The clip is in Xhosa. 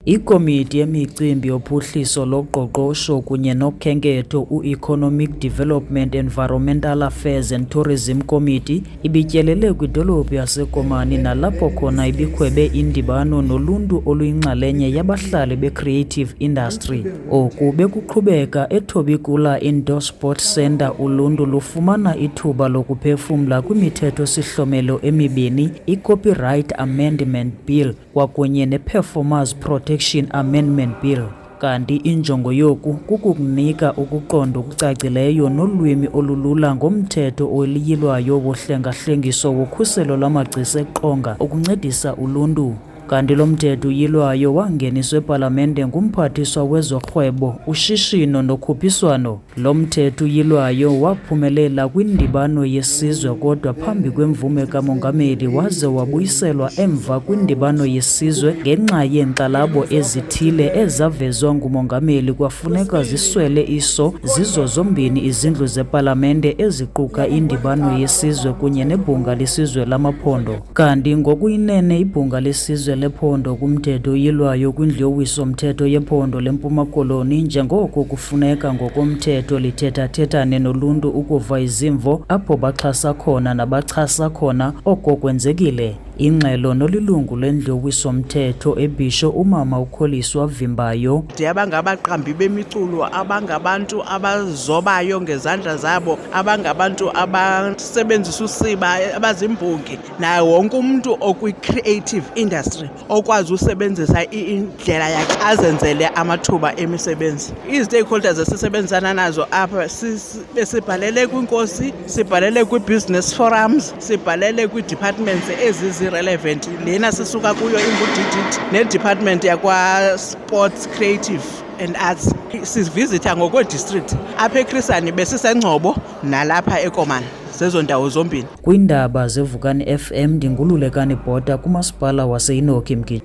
Ikomiti yemicimbi yophuhliso loqoqosho kunye nokhenketho Economic Development, Environmental Affairs and Tourism Committee ibityelele kwidolophu yaseKomani nalapho khona ibikhwebe indibano noluntu oluyinxalenye yabahlali be-creative industry. Oku bekuqhubeka eThobi Kula Indoor Sport Centre. Uluntu lufumana ithuba lokuphefumla kwimithetho-sihlomelo emibini, i-Copyright Amendment Bill kwakunye ne-Performers Protection Amendment Bill. Kanti injongo yoku kukukunika ukuqonda okucacileyo nolwimi olulula ngomthetho oyilwayo wohlengahlengiso wokhuselo lwamagcisa eqonga ukuncedisa uluntu. Kanti lo mthetho uyilwayo wangeniswa ePalamente nguMphathiswa wezoRhwebo, uShishino noKhuphiswano. Lo mthetho uyilwayo waphumelela kwindibano yesizwe kodwa phambi kwemvume kaMongameli waze wabuyiselwa emva kwindibano yesizwe ngenxa yeenkxalabo ezithile ezavezwa nguMongameli kwafuneka ziswele iso zizo zombini izindlu zePalamente eziquka indibano yesizwe kunye nebhunga lesizwe lamaphondo. Kanti ngokuyinene ibhunga lesizwe lephondo kumthetho oyilwayo kwindlu yowiso-mthetho yephondo leMpuma Koloni njengoko kufuneka ngokomthetho lithethathethane noluntu ukuva izimvo apho baxhasa khona nabachasa khona. Oko kwenzekile. Ingxelo nolilungu lendlu yowiso-mthetho ebhisho umama ukholiswa Vimbayo. Abangabaqambi bemiculo, abangabantu abazobayo ngezandla zabo, abangabantu abasebenzisa usiba, abaziimbongi, naye wonke umntu okwi-creative industry okwazi usebenzisa indlela yakhe azenzele amathuba emisebenzi. Ii-stakeholders esisebenzisana nazo apha besibhalele kwinkosi, sibhalele kwii-business forums, sibhalele kwii-departments relevant lena sisuka kuyo ingudididi ne-department yakwa-sports, creative and arts. Sivizitha ngokwe-district apha eKrisani besisengcobo nalapha eKomani, zezo ndawo zombini. Kwiindaba zeVukani FM, ndingululekani Bhota kumasipala wase-Enoki.